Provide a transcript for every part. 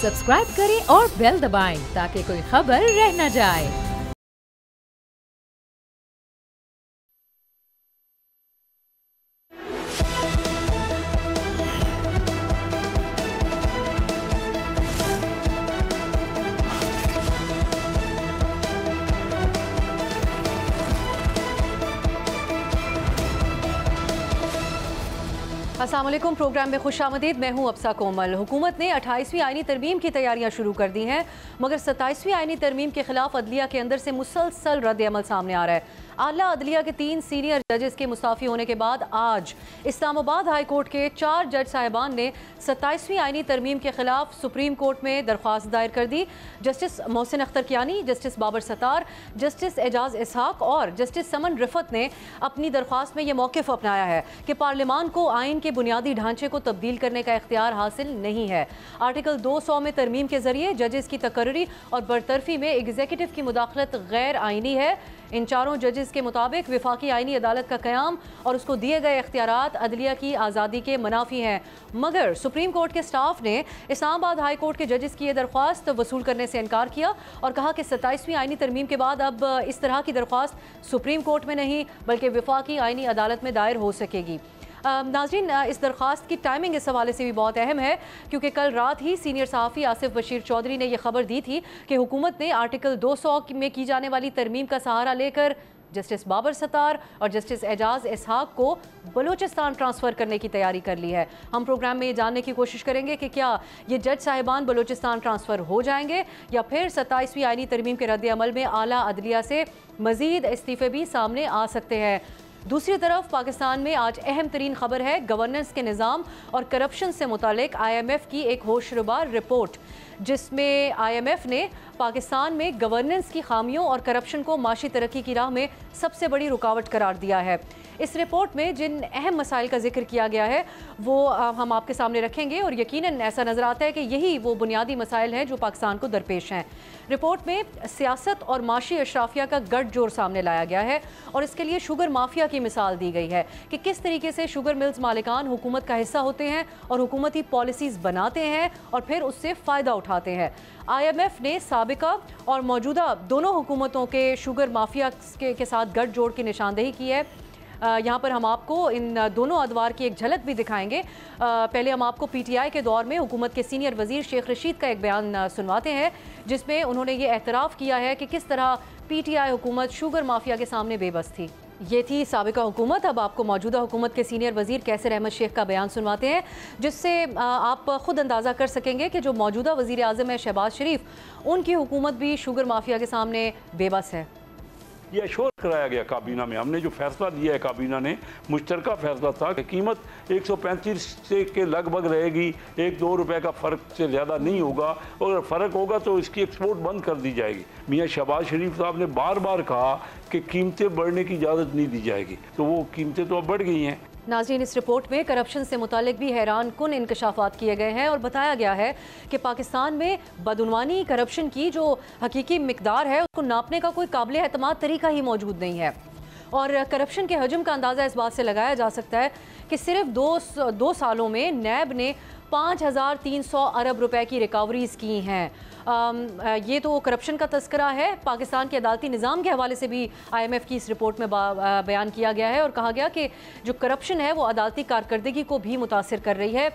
Subscribe करें और bell दबाएं ताकि कोई खबर रह न जाए। अस्सलाम वालेकुम। प्रोग्राम में खुशामदीद। मैं हूं अब्सा कोमल। हुकूमत ने 28वीं आईनी तरमीम की तैयारियां शुरू कर दी हैं, मगर 27वीं आईनी तरमीम के खिलाफ अदलिया के अंदर से मुसलसल रद्द-ए-अमल सामने आ रहा है। आला अदलिया के 3 सीनियर जजेस के मुस्ताफ़ी होने के बाद आज इस्लामाबाद हाई कोर्ट के 4 जज साहिबान ने 27वीं आईनी तरमीम के खिलाफ सुप्रीम कोर्ट में दरख्वास्त दायर कर दी। Justice Mohsin Akhtar Kiyani, justice Babar Sattar, justice Ejaz Ishaq और जस्टिस समन रिफत ने अपनी दरख्वास्त में यह मौक़िफ़ अपनाया है कि पार्लियामान को आइन के बुनियादी ढांचे को तब्दील करने का इख्तियार हासिल नहीं है। आर्टिकल 200 में तरमीम के जरिए जजेस की तकर्री और बरतरफी में एग्जीक्यूटिव की मुदाखलत गैर आइनी है। इन चारों जजेस के मुताबिक विफाकी आइनी अदालत का क़याम और उसको दिए गए इख्तियारात अदलिया की आज़ादी के मुनाफी हैं। मगर सुप्रीम कोर्ट के स्टाफ ने इस्लामाबाद हाई कोर्ट के जजेस की यह दरख्वास्त वसूल करने से इनकार किया और कहा कि 27वीं आइनी तरमीम के बाद अब इस तरह की दरख्वास्त सुप्रीम कोर्ट में नहीं बल्कि विफाकी आइनी अदालत में दायर हो सकेगी। नाज़रीन, इस दरख्वास्त की टाइमिंग इस हवाले से भी बहुत अहम है क्योंकि कल रात ही सीनियर सहाफ़ी आसिफ बशीर चौधरी ने यह खबर दी थी कि हुकूमत ने आर्टिकल 200 में की जाने वाली तरमीम का सहारा लेकर जस्टिस बाबर सत्तार और जस्टिस एजाज इसहाक को बलूचिस्तान ट्रांसफ़र करने की तैयारी कर ली है। हम प्रोग्राम में ये जानने की कोशिश करेंगे कि क्या ये जज साहिबान बलूचिस्तान ट्रांसफ़र हो जाएंगे या फिर 27वीं आईनी तरमीम के रद्द अमल में आला अदलिया से मज़ीद इस्तीफ़े भी सामने आ सकते हैं। दूसरी तरफ पाकिस्तान में आज अहम तरीन खबर है गवर्नेंस के निज़ाम और करप्शन से मुतालिक IMF की एक होशरुबा रिपोर्ट, जिसमें IMF ने पाकिस्तान में गवर्नेंस की खामियों और करप्शन को माशी तरक्की की राह में सबसे बड़ी रुकावट करार दिया है। इस रिपोर्ट में जिन अहम मसाइल का जिक्र किया गया है वो हम आपके सामने रखेंगे और यकीनन ऐसा नज़र आता है कि यही वो बुनियादी मसाइल हैं जो पाकिस्तान को दरपेश हैं। रिपोर्ट में सियासत और माशी अशराफिया का गठजोड़ सामने लाया गया है और इसके लिए शुगर माफिया की मिसाल दी गई है कि किस तरीके से शुगर मिल्स मालिकान हुकूमत का हिस्सा होते हैं और हुकूमती पॉलिसीज़ बनाते हैं और फिर उससे फ़ायदा उठाते हैं। IMF ने साबिका और मौजूदा दोनों हुकूमतों के शुगर माफिया के साथ गठजोड़ की निशानदेही की है। यहाँ पर हम आपको इन दोनों अदवार की एक झलक भी दिखाएंगे। पहले हम आपको PTI के दौर में हुकूमत के सीनियर वज़ीर शेख रशीद का एक बयान सुनवाते हैं जिसमें उन्होंने ये एतराफ़ किया है कि किस तरह PTI हुकूमत शुगर माफिया के सामने बेबस थी। ये थी साबिका हुकूमत। अब आपको मौजूदा हुकूमत के सीनियर वज़ीर कैसर अहमद शेख का बयान सुनवाते हैं जिससे आप ख़ुद अंदाज़ा कर सकेंगे कि जो मौजूदा वज़ीर आज़म है शहबाज शरीफ, उनकी हुकूमत भी शुगर माफिया के सामने बेबस है। यह शोर कराया गया काबीना में। हमने जो फैसला दिया है काबीना ने, मुश्तरका फैसला था कि कीमत 135 से के लगभग रहेगी, 1-2 रुपए का फ़र्क से ज़्यादा नहीं होगा और अगर फ़र्क होगा तो इसकी एक्सपोर्ट बंद कर दी जाएगी। मियाँ शहबाज शरीफ साहब ने बार बार कहा कि कीमतें बढ़ने की इजाज़त नहीं दी जाएगी, तो वो कीमतें तो अब बढ़ गई हैं। नाज़रीन, इस रिपोर्ट में करप्शन से मुतालिक भी हैरान कुन इंकशाफात किए गए हैं और बताया गया है कि पाकिस्तान में बदउनवानी करप्शन की जो हकीकी मिकदार है उसको नापने का कोई काबिल एतमाद तरीका ही मौजूद नहीं है। और करप्शन के हजम का अंदाज़ा इस बात से लगाया जा सकता है कि सिर्फ दो सालों में नैब ने 5300 अरब रुपए की रिकवरीज़ की हैं। ये तो करप्शन का तस्करा है। पाकिस्तान के अदालती निज़ाम के हवाले से भी IMF की इस रिपोर्ट में बयान किया गया है और कहा गया कि जो करप्शन है वो अदालती कारकर्दगी को भी मुतासिर कर रही है।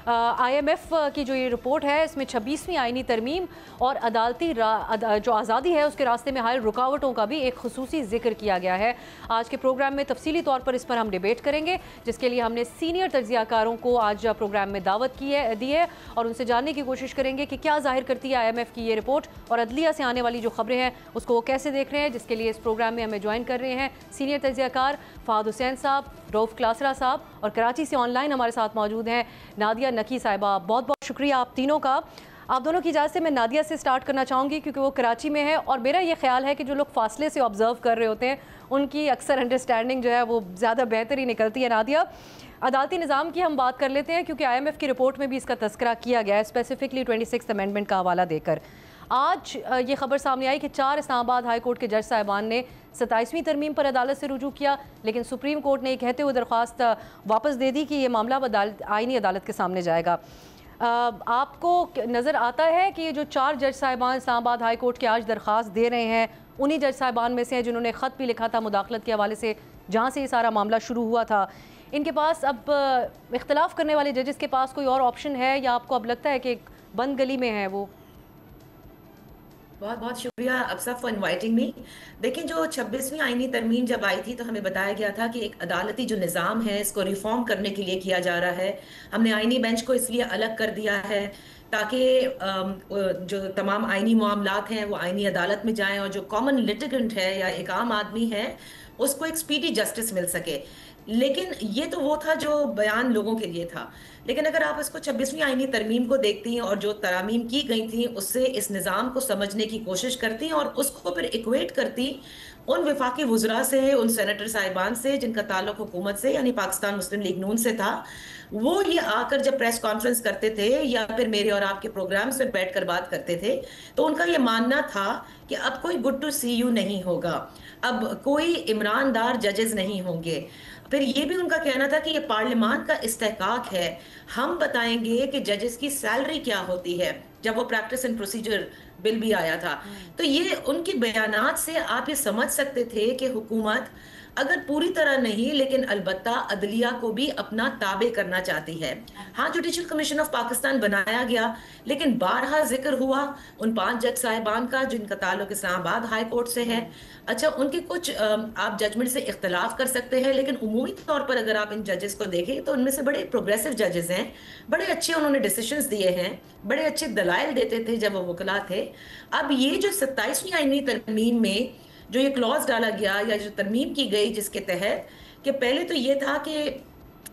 IMF की जो ये रिपोर्ट है इसमें 26वीं आइनी तरमीम और अदालती जो आज़ादी है उसके रास्ते में हायल रुकावटों का भी एक खुसूसी जिक्र किया गया है। आज के प्रोग्राम में तफसीली तौर पर इस पर हम डिबेट करेंगे, जिसके लिए हमने सीनियर तज्ज़ियाकारों को आज प्रोग्राम में दावत दी है और उनसे जानने की कोशिश करेंगे कि क्या ज़ाहिर करती है IMF की ये रिपोर्ट और अदलिया से आने वाली जो खबरें हैं उसको वो कैसे देख रहे हैं। जिसके लिए इस प्रोग्राम में हमें ज्वाइन कर रहे हैं सीनियर तज्ज़ियाकार फ़ाहद हुसैन साहब, रऊफ़ क्लासरा साहब और कराची से ऑनलाइन हमारे साथ मौजूद हैं नादिया नकी साहिबा। बहुत बहुत शुक्रिया आप तीनों का। आप दोनों की इजाज़त से मैं नादिया से स्टार्ट करना चाहूँगी क्योंकि वो कराची में है और मेरा ये ख्याल है कि जो लोग फासले से ऑब्ज़र्व कर रहे होते हैं उनकी अक्सर अंडरस्टैंडिंग जो है वो ज़्यादा बेहतर ही निकलती है। नादिया, अदालती निज़ाम की हम बात कर लेते हैं क्योंकि IMF की रिपोर्ट में भी इसका तस्करा किया गया है, स्पेसिफिकली 26th अमेंडमेंट का हवाला देकर। आज ये खबर सामने आई कि 4 इस्लामाबाद हाई कोर्ट के जज साहिबान ने 27वीं तरमीम पर अदालत से रुजू किया, लेकिन सुप्रीम कोर्ट ने कहते हुए दरख्वास्त वापस दे दी कि ये मामला आइनी अदालत के सामने जाएगा। आपको नज़र आता है कि ये जो 4 जज साहिबान इस्लामाबाद हाई कोर्ट के आज दरख्वास्त दे रहे हैं, उन्हीं जज साहिबान में से हैं जिन्होंने ख़त भी लिखा था मुदाखलत के हवाले से, जहाँ से ये सारा मामला शुरू हुआ था। इनके पास अब इख्तलाफ करने वाले जजेस के पास कोई और ऑप्शन है, या आपको अब लगता है कि एक बंद गली में है वो? बहुत बहुत शुक्रिया अफसा फॉर इनवाइटिंग मी। देखिए, जो 26वीं आईनी तरमीम जब आई थी तो हमें बताया गया था कि एक अदालती जो निज़ाम है इसको रिफॉर्म करने के लिए किया जा रहा है। हमने आईनी बेंच को इसलिए अलग कर दिया है ताकि जो तमाम आईनी मामलात हैं वो आईनी अदालत में जाएं और जो कॉमन लिटिगेंट है या एक आम आदमी है उसको एक स्पीडी जस्टिस मिल सके। लेकिन ये तो वो था जो बयान लोगों के लिए था। लेकिन अगर आप इसको 26वीं आईनी तरमीम को देखती हैं और जो तरामीम की गई थी उससे इस निज़ाम को समझने की कोशिश करती हैं और उसको फिर इक्वेट करती उन वफाकी वुज़रा से, उन सेनेटर साहिबान से जिनका ताल्लुक हुकूमत से यानी पाकिस्तान मुस्लिम लीग नून से था, वो ये आकर जब प्रेस कॉन्फ्रेंस करते थे या फिर मेरे और आपके प्रोग्राम्स में बैठकर बात करते थे, तो उनका ये मानना था कि अब कोई गुड टू सी यू नहीं होगा, अब कोई इमरानदार जजेस नहीं होंगे। फिर ये भी उनका कहना था कि ये पार्लियामान का इस्तेहकाक है, हम बताएंगे कि जजेस की सैलरी क्या होती है, जब वो प्रैक्टिस एंड प्रोसीजर बिल भी आया था। तो ये उनकी बयानात से आप ये समझ सकते थे कि हुकूमत अगर पूरी तरह नहीं लेकिन अलबत्ता अदलिया को भी अपना ताबे करना चाहती है। हाँ, जुडिशल कमीशन ऑफ पाकिस्तान बनाया गया, लेकिन बारहा जिक्र हुआ उन 5 जज साहिबान का जिनका ताल्लुक इस्लामाबाद हाई कोर्ट से है। अच्छा, उनके कुछ आप जजमेंट से इख्तलाफ कर सकते हैं, लेकिन उमूमी तौर पर अगर आप इन जजेस को देखें तो उनमें से बड़े प्रोग्रेसिव जजेस हैं, बड़े अच्छे उन्होंने डिसीजंस दिए हैं, बड़े अच्छे दलाइल देते थे जब वो वकला थे। अब ये जो 27वीं आईनी तरमीम में जो ये क्लॉज डाला गया या जो तरमीम की गई जिसके तहत कि पहले तो ये था कि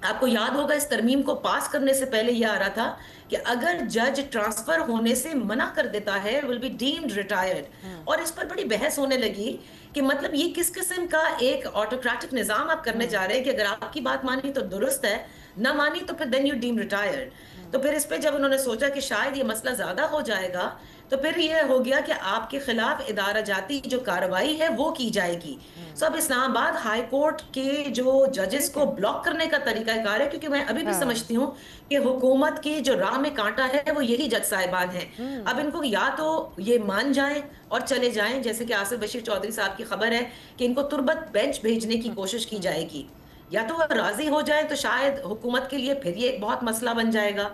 आपको याद होगा इस तरमीम को पास करने से पहले ये आ रहा था कि अगर जज ट्रांसफर होने से मना कर देता है विल बी डीम्ड रिटायर्ड, और इस पर बड़ी बहस होने लगी कि मतलब ये किस किस्म का एक ऑटोक्रेटिक निजाम आप करने जा रहे हैं कि अगर आपकी बात मानी तो दुरुस्त है, ना मानी तो फिर देन यू डीम रिटायर्ड। तो फिर इस पे जब उन्होंने सोचा कि शायद ये मसला ज्यादा हो जाएगा तो फिर ये हो गया कि आपके खिलाफ इदारा जाती जो कार्रवाई है वो की जाएगी। सो अब इस्लामाबाद हाई कोर्ट के जो जजेस को ब्लॉक करने का तरीकाकार है, क्योंकि मैं अभी भी समझती हूँ कि हुकूमत की जो राह में कांटा है वो यही जज साहिबान हैं। अब इनको या तो ये मान जाएं और चले जाएं, जैसे कि आसिफ बशीर चौधरी साहब की खबर है कि इनको तुरबत बेंच भेजने की कोशिश की जाएगी, या तो वो राजी हो जाए तो शायद हुकूमत के लिए फिर ये एक बहुत मसला बन जाएगा।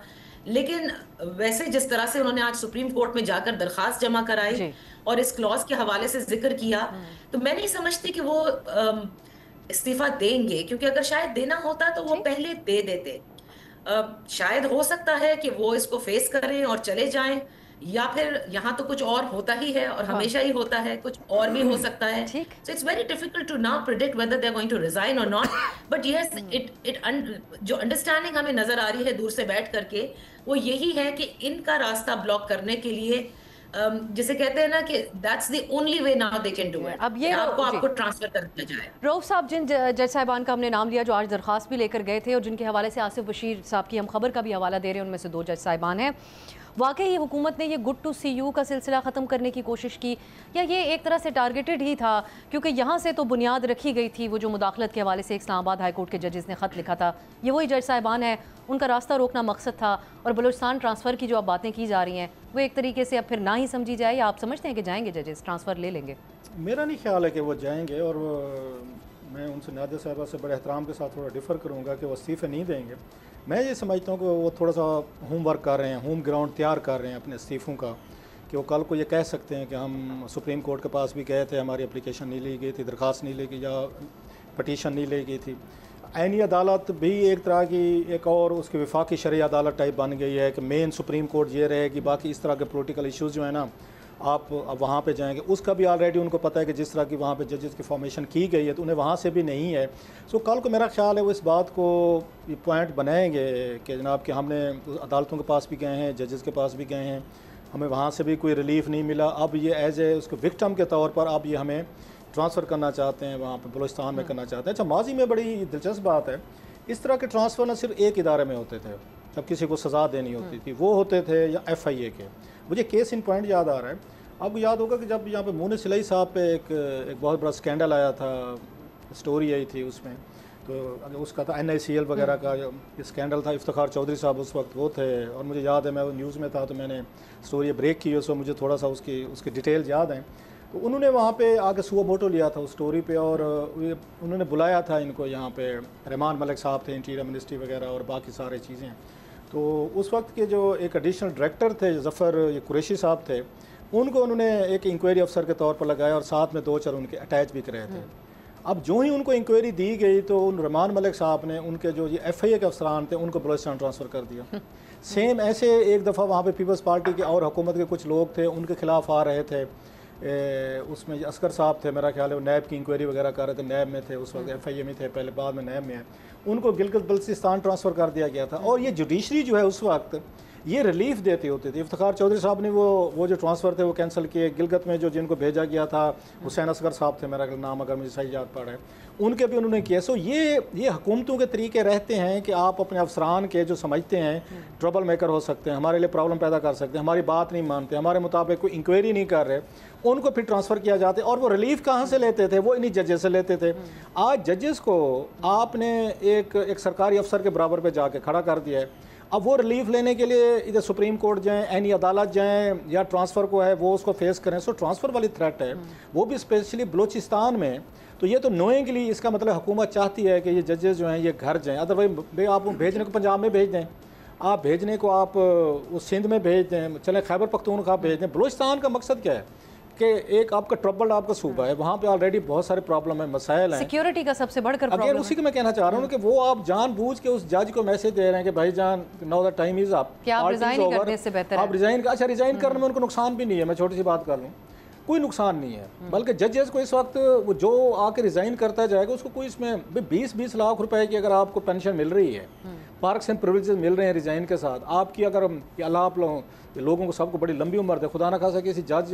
लेकिन वैसे जिस तरह से उन्होंने आज सुप्रीम कोर्ट में जाकर दरखास्त जमा कराई और इस क्लॉज के हवाले से जिक्र किया, तो मैं नहीं समझती कि वो इस्तीफा देंगे, क्योंकि अगर शायद देना होता तो वो पहले दे देते। शायद हो सकता है कि वो इसको फेस करें और चले जाएं, या फिर यहाँ तो कुछ और होता ही है और हमेशा ही होता है, कुछ और भी हो सकता है। So it's very difficult to now predict whether they are going to resign or not, but yes जो अंडरस्टैंडिंग हमें नजर आ रही है दूर से बैठ करके वो यही है कि इनका रास्ता ब्लॉक करने के लिए जिसे कहते हैं ना कि that's the only way now they can do it. अब ये आपको ट्रांसफर कर दिया जाए। रऊफ साहब, जिन जज साहिबान का हमने नाम लिया जो आज दरखास्त भी लेकर गए थे और जिनके हवाले से आसिफ बशीर साहब की हम खबर का भी हवाला दे रहे हैं, उनमें से 2 जज साहिबान हैं, वाकई हुकूमत ने ये गुड टू सी यू का सिलसिला ख़त्म करने की कोशिश की, या ये एक तरह से टारगेटेड ही था क्योंकि यहाँ से तो बुनियाद रखी गई थी, वो जो मुदाखलत के हवाले से इस्लामाबाद हाई कोर्ट के जजेस ने ख़त लिखा था, ये वही जज साहिबान हैं, उनका रास्ता रोकना मकसद था। और बलूचिस्तान ट्रांसफ़र की जो अब बातें की जा रही हैं वो एक तरीके से अब फिर ना ही समझी जाए, या आप समझते हैं कि जाएंगे जजेस ट्रांसफ़र ले लेंगे? मेरा नहीं ख्याल है कि वो जाएंगे, और मैं उनसे नादिया साहबा से बड़े एहतराम के साथ थोड़ा डिफ़र करूँगा कि वो इस्तीफ़े नहीं देंगे। मैं ये समझता हूँ कि वो थोड़ा सा होम वर्क कर रहे हैं, होम ग्राउंड तैयार कर रहे हैं अपने इस्तीफ़ों का, कि वो कल को ये कह सकते हैं कि हम सुप्रीम कोर्ट के पास भी गए थे, हमारी एप्लीकेशन नहीं ली गई थी, दरख्वास्त नहीं ली गई या पटिशन नहीं ली गई थी। आईनी अदालत भी एक तरह की एक और उसकी वफाकी शरई अदालत टाइप बन गई है कि मेन सुप्रीम कोर्ट ये रहेगी, बाकी इस तरह के पोलिटिकल इशूज़ जो है ना आप अब वहाँ पे जाएंगे, उसका भी ऑलरेडी उनको पता है कि जिस तरह की वहाँ पे जजेस की फॉर्मेशन की गई है तो उन्हें वहाँ से भी नहीं है। सो कल को मेरा ख्याल है वो इस बात को ये पॉइंट बनाएंगे कि जनाब कि हमने अदालतों के पास भी गए हैं, जजेस के पास भी गए हैं, हमें वहाँ से भी कोई रिलीफ नहीं मिला, अब ये एज ए उसको विक्टिम के तौर पर अब ये हमें ट्रांसफ़र करना चाहते हैं, वहाँ पर बलूचिस्तान में करना चाहते हैं। अच्छा, माजी में बड़ी दिलचस्प बात है, इस तरह के ट्रांसफ़र न सिर्फ एक इदारे में होते थे जब किसी को सज़ा देनी होती थी, वो होते थे या FIA के। मुझे केस इन पॉइंट याद आ रहा है, आपको याद होगा कि जब यहाँ पे मोहन सिलाई साहब पे एक बहुत बड़ा स्कैंडल आया था, स्टोरी आई थी उसमें, तो तो उसका था NICL वगैरह का जो स्कैंडल था, इफ्तिखार चौधरी साहब उस वक्त वो थे, और मुझे याद है मैं न्यूज़ में था तो मैंने स्टोरी ब्रेक की, उसमें मुझे थोड़ा सा उसकी डिटेल याद है। तो उन्होंने वहाँ पे आके सुओ मोटो लिया था उस स्टोरी पे, और उन्होंने बुलाया था इनको यहाँ पे, रहमान मलिक साहब थे इंटीरियर मिनिस्ट्री वगैरह और बाकी सारी चीज़ें। तो उस वक्त के जो एक एडिशनल डायरेक्टर थे ज़फ़र कुरैशी साहब थे, उनको उन्होंने एक इंक्वायरी अफसर के तौर पर लगाया और साथ में 2-4 उनके अटैच भी कराए थे। अब जो ही उनको इंक्वायरी दी गई तो उन रहमान मलिक साहब ने उनके जो ये FIA के अफसरान थे उनको बलोचिस्तान ट्रांसफ़र कर दिया। सेम ऐसे एक दफ़ा वहाँ पे पीपल्स पार्टी के और हुकूमत के कुछ लोग थे, उनके ख़िलाफ़ आ रहे थे। उसमें असगर साहब थे, मेरा ख्याल है वो नैब की इंक्वायरी वगैरह कर रहे थे, नैब में थे उस वक्त, FIA में थे पहले, बाद में नैब में है। उनको गिलगित बल्तिस्तान ट्रांसफ़र कर दिया गया था। और ये जुडिशरी जो है उस वक्त ये रिलीफ देते होते थे। इफ्तिखार चौधरी साहब ने वो जो ट्रांसफ़र थे वो कैंसिल किए। गिलगित में जो जिनको भेजा गया था हुसैन असगर साहब थे, मेरा नाम अगर मुझे सही याद पड़ रहा है, उनके भी उन्होंने किया। सो ये हुकूमतों के तरीके रहते हैं कि आप अपने अफसरान के जो समझते हैं ट्रबल मेकर हो सकते हैं, हमारे लिए प्रॉब्लम पैदा कर सकते हैं, हमारी बात नहीं मानते, हमारे मुताबिक कोई इंक्वायरी नहीं कर रहे, उनको फिर ट्रांसफ़र किया जाता है। और वो रिलीफ कहाँ से लेते थे? वो इन्हीं जजेस से लेते थे। आज जजेस को आपने एक सरकारी अफसर के बराबर पे जाके खड़ा कर दिया है। अब वो रिलीफ लेने के लिए इधर सुप्रीम कोर्ट जाएं, ऐनी अदालत जाएं, या ट्रांसफ़र को है वो उसको फेस करें। सो ट्रांसफ़र वाली थ्रेट है, वो भी स्पेशली बलूचिस्तान में। तो ये तो नोएंगली इसका मतलब हुकूमत चाहती है कि ये जजेस जो हैं ये घर जाएं। अदरवाइज आप भेजने को पंजाब में भेज दें, आप भेजने को आप उस सिंध में भेज दें, चलें खैबर पख्तूनख्वा भेज दें। बलूचिस्तान का मकसद क्या है कि एक आपका ट्रबल आपका सूबा है, वहाँ पे ऑलरेडी बहुत सारे प्रॉब्लम है, मसाइल हैं, सिक्योरिटी का सबसे बढ़कर अगर प्रॉब्लम उसी को मैं कहना चाह रहा हूँ कि वो आप जानबूझ के उस जज को मैसेज दे रहे हैं कि भाई जान now the time is up, क्या आप रिजाइन करने से बेहतर है आप रिजाइन। अच्छा, रिजाइन करने में उनको नुकसान भी नहीं है, मैं छोटी सी बात कर लूँ, कोई नुकसान नहीं है। बल्कि जजेस को इस वक्त वो जो आके रिजाइन करता जाएगा उसको कोई इसमें 20-20 लाख रुपए की अगर आपको पेंशन मिल रही है, पार्क्स एंड प्रिविलेजेस मिल रहे हैं रिजाइन के साथ, आपकी अगर अल्लाह आप लोगों को सबको बड़ी लंबी उम्र दे, खुदा ना खासा किसी जज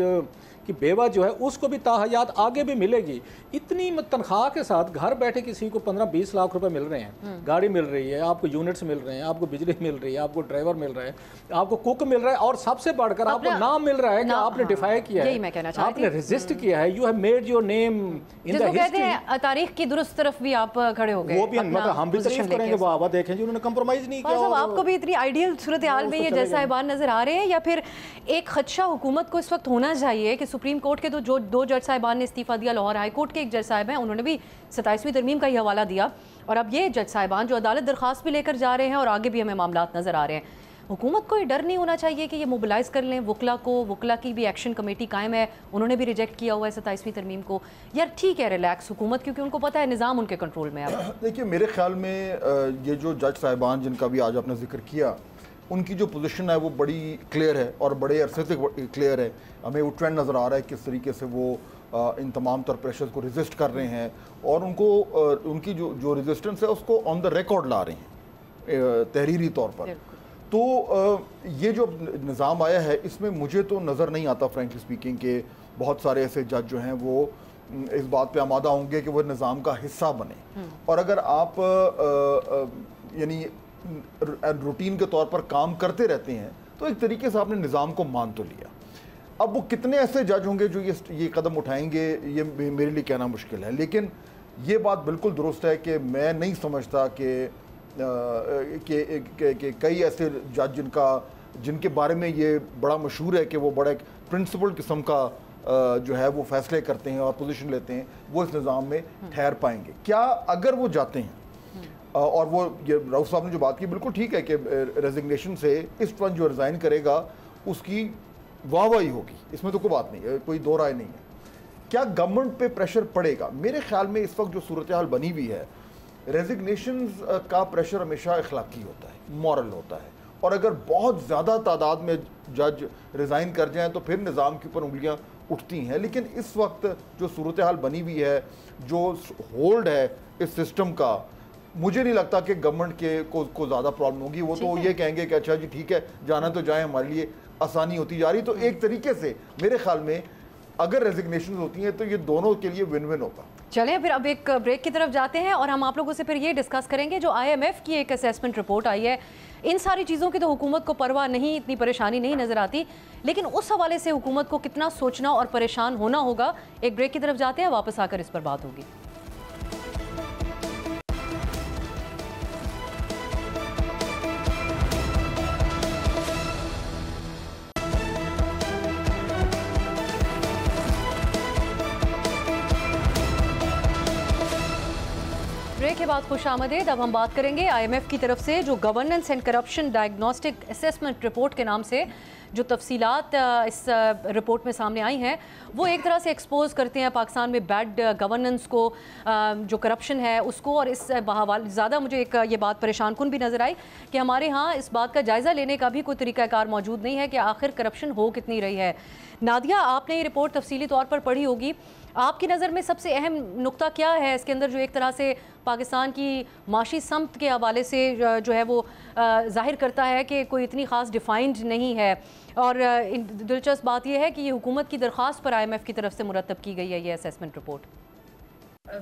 की बेवा जो है उसको भी ताहयात आगे भी मिलेगी। इतनी तनख्वाह के साथ घर बैठे किसी को 15-20 लाख रुपए मिल रहे हैं, गाड़ी मिल रही है, आपको यूनिट्स मिल रहे हैं, आपको बिजली मिल रही है, आपको ड्राइवर मिल रहा है, आपको कुक मिल रहा है, और सबसे बढ़कर आपको नाम मिल रहा है कि आपने डिफाई किया है, आपने रेजिस्ट किया है, you have made your name in the history. तारीख की दुरुस्त तरफ भी आप खड़े हो गए, वो भी मतलब हम भी तारीफ करेंगे, वाह देखें जी उन्होंने कंप्रोमाइज नहीं किया। आपको भी इतनी आइडियल सूरत हाल में ये जज साहिबान नजर आ रहे हैं, या फिर एक खदशा हुकूमत को इस वक्त होना चाहिए कि सुप्रीम कोर्ट के जो 2 जज साहिबान ने इस्तीफा दिया, लाहौर हाई कोर्ट के एक जज साहिब हैं, उन्होंने भी 27वीं तरमीम का ही हवाला दिया, और अब ये जज साहिबान जो अदालत दरख्वास्त भी लेकर जा रहे हैं, और आगे भी हमें मामलात नजर आ रहे हैं। हुकूमत को ये डर नहीं होना चाहिए कि ये मोबिलाइज कर लें वकला को? वकला की भी एक्शन कमेटी कायम है, उन्होंने भी रिजेक्ट किया हुआ है 27वीं तरमीम को। यार ठीक है, रिलैक्स हुकूमत, क्योंकि उनको पता है निज़ाम उनके कंट्रोल में है। देखिए मेरे ख्याल में ये जो जज साहिबान जिनका भी आज आपने जिक्र किया, उनकी जो पोजीशन है वो बड़ी क्लियर है और बड़े अरसे से क्लियर है। हमें वो ट्रेंड नज़र आ रहा है किस तरीके से वो इन तमाम तर प्रेशर्स को रेजिस्ट कर रहे हैं, और उनको उनकी जो रेजिस्टेंस है उसको ऑन द रिकॉर्ड ला रहे हैं तहरीरी तौर पर। तो ये जो निज़ाम आया है इसमें मुझे तो नज़र नहीं आता फ्रेंकली स्पीकिंग के बहुत सारे ऐसे जज जो हैं वो इस बात पे आमादा होंगे कि वो निज़ाम का हिस्सा बने। और अगर आप यानी रूटीन के तौर पर काम करते रहते हैं तो एक तरीके से आपने निज़ाम को मान तो लिया। अब वो कितने ऐसे जज होंगे जो ये कदम उठाएंगे, ये मेरे लिए कहना मुश्किल है, लेकिन ये बात बिल्कुल दुरुस्त है कि मैं नहीं समझता कि कई ऐसे जज जिनके बारे में ये बड़ा मशहूर है कि वो बड़ा एक प्रिंसिपल किस्म का जो है वो फैसले करते हैं और पोजीशन लेते हैं, वो इस निज़ाम में ठहर पाएंगे क्या? अगर वो जाते हैं और वो ये राउफ साहब ने जो बात की बिल्कुल ठीक है कि रेजिग्नेशन से इस वक्त जो रिज़ाइन करेगा उसकी वाहवाही होगी, इसमें तो कोई बात नहीं है, कोई दो राय नहीं है। क्या गवर्नमेंट पे प्रेशर पड़ेगा? मेरे ख्याल में इस वक्त जो सूरत हाल बनी हुई है, रेजिग्नेशन का प्रेशर हमेशा अखलाकी होता है, मॉरल होता है, और अगर बहुत ज़्यादा तादाद में जज रिज़ाइन कर जाएँ तो फिर निज़ाम के ऊपर उंगलियाँ उठती हैं। लेकिन इस वक्त जो सूरत हाल बनी हुई है, जो होल्ड है इस सिस्टम का, मुझे नहीं लगता कि गवर्नमेंट को ज़्यादा प्रॉब्लम होगी। वो तो ये कहेंगे कि अच्छा जी ठीक है, जाना तो जाए, हमारे लिए आसानी होती जा रही। तो एक तरीके से मेरे ख्याल में अगर रेजिग्नेशन होती हैं तो ये दोनों के लिए विन विन होगा। चलें फिर अब एक ब्रेक की तरफ जाते हैं और हम आप लोगों से फिर ये डिस्कस करेंगे जो IMF की एक असेसमेंट रिपोर्ट आई है। इन सारी चीज़ों की तो हुकूमत को परवाह नहीं, इतनी परेशानी नहीं नज़र आती, लेकिन उस हवाले से हुकूमत को कितना सोचना और परेशान होना होगा। एक ब्रेक की तरफ जाते हैं, वापस आकर इस पर बात होगी। के बाद खुशामदीद। अब हम बात करेंगे IMF की तरफ से जो governance and corruption diagnostic assessment report के नाम से जो तफसीलात इस रिपोर्ट में सामने आई हैं, वो एक तरह से एक्सपोज करते हैं पाकिस्तान में बैड गवर्नेंस को, जो करप्शन है उसको। और इस बहवाल ज़्यादा मुझे एक ये बात परेशान कुन भी नज़र आई कि हमारे यहाँ इस बात का जायज़ा लेने का भी कोई तरीक़ाकार मौजूद नहीं है कि आखिर करप्शन हो कितनी रही है। नादिया, आपने ये रिपोर्ट तफसीली तौर पर पढ़ी होगी, आपकी नज़र में सबसे अहम नुक्ता क्या है इसके अंदर, जो एक तरह से पाकिस्तान की माशी समत के हवाले से जो है वो जाहिर करता है कि कोई इतनी ख़ास डिफाइंड नहीं है। और दिलचस्प बात यह है कि ये हुकूमत की दरख्वास्त पर IMF की तरफ से मुरतब की गई है ये असेसमेंट रिपोर्ट।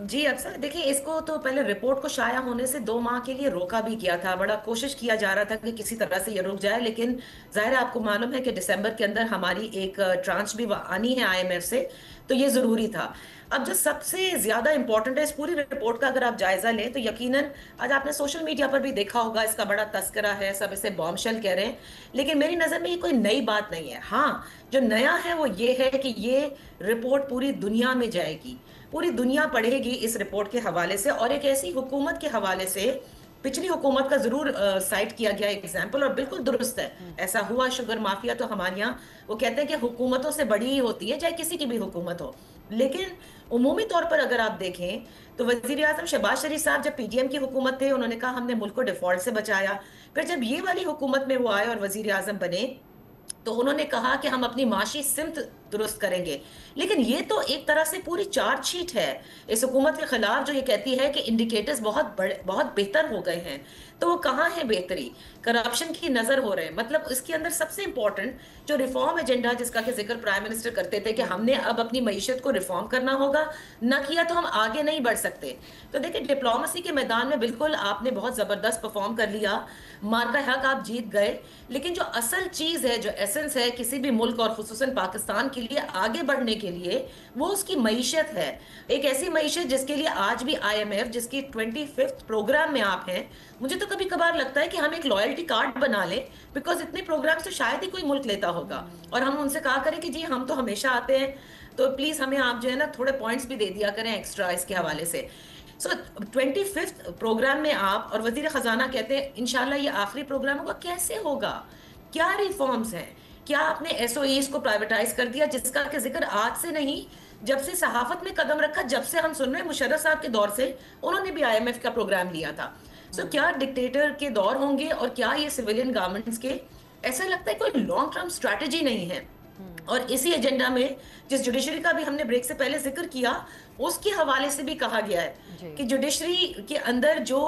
जी अफसर, देखिए इसको तो पहले रिपोर्ट को शाया होने से 2 माह के लिए रोका भी किया था। बड़ा कोशिश किया जा रहा था कि किसी तरह से ये रुक जाए, लेकिन जाहिर है आपको मालूम है कि दिसंबर के अंदर हमारी एक ट्रांच भी आनी है IMF से, तो ये ज़रूरी था। अब जो सबसे ज़्यादा इंपॉर्टेंट है इस पूरी रिपोर्ट का, अगर आप जायज़ा लें तो यकीनन आज आपने सोशल मीडिया पर भी देखा होगा, इसका बड़ा तस्करा है, सब इसे बॉम्बशेल कह रहे हैं, लेकिन मेरी नज़र में ये कोई नई बात नहीं है। हाँ, जो नया है वो ये है कि ये रिपोर्ट पूरी दुनिया में जाएगी, पूरी दुनिया पढ़ेगी इस रिपोर्ट के हवाले से। और एक ऐसी हुकूमत के हवाले से, पिछली हुकूमत का जरूर साइट किया गया एग्जाम्पल, और बिल्कुल दुरुस्त है, ऐसा हुआ। शुगर माफिया तो हमारे यहाँ वो कहते हैं कि हुकूमतों से बड़ी ही होती है, चाहे किसी की भी हुकूमत हो। लेकिन उमूमी तौर पर अगर आप देखें तो वजीर आजम शहबाज शरीफ साहब जब PDM की हुकूमत थे, उन्होंने कहा हमने मुल्क को डिफॉल्ट से बचाया। फिर जब ये वाली हुकूमत में वो आए और वजीर आजम बने तो उन्होंने कहा कि हम अपनी माशी सिमत दुरुस्त करेंगे। लेकिन ये तो एक तरह से पूरी चार्जशीट है इस हुकूमत के खिलाफ, जो ये कहती है कि इंडिकेटर्स बहुत बेहतर हो गए हैं। तो वो कहाँ है बेहतरी? करप्शन की नजर हो रहे हैं। मतलब इसके अंदर सबसे इंपॉर्टेंट जो रिफॉर्म एजेंडा जिसका कि जिक्र प्राइम मिनिस्टर करते थे कि हमने अब अपनी मईशत को रिफॉर्म करना होगा, ना किया तो हम आगे नहीं बढ़ सकते। तो देखिए, डिप्लोमेसी के मैदान में बिल्कुल आपने बहुत जबरदस्त परफॉर्म कर लिया, मार्का हक आप जीत गए, लेकिन जो असल चीज है, जो एसेंस है किसी भी मुल्क और खुसूसन पाकिस्तान के लिए आगे बढ़ने के लिए, वो उसकी मईशत है। एक ऐसी मईशत जिसके लिए आज भी IMF, जिसकी 25th प्रोग्राम में आप हैं, मुझे तो कभी कभार लगता है कि हम एक लॉयल्टी कार्ड बना लें, बिकॉज इतने प्रोग्राम तो शायद ही कोई मुल्क लेता होगा, और हम उनसे कहा करें कि जी हम तो हमेशा आते हैं, तो प्लीज हमें आप जो है ना थोड़े पॉइंट्स भी दे दिया करें एक्स्ट्रा इसके हवाले से। सो 25th प्रोग्राम में आप और वजीर खजाना कहते हैं इंशाल्लाह ये आखिरी प्रोग्राम होगा। कैसे होगा? क्या रिफॉर्म्स हैं? क्या आपने SOEs को प्राइवेटाइज कर दिया, जिसका कि जिक्र आज से नहीं, जब से सहाफत में कदम रखा, जब से हम सुन रहे हैं मुशर्रफ साहब के दौर से, उन्होंने भी IMF का प्रोग्राम लिया था। सो क्या डिक्टेटर के दौर होंगे और क्या ये सिविलियन गवर्नमेंट्स के? ऐसा लगता है कोई लॉन्ग टर्म स्ट्रैटेजी नहीं है। और इसी एजेंडा में जिस जुडिशरी का भी हमने ब्रेक से पहले जिक्र किया, उसके हवाले से भी कहा गया है कि जुडिशरी के अंदर जो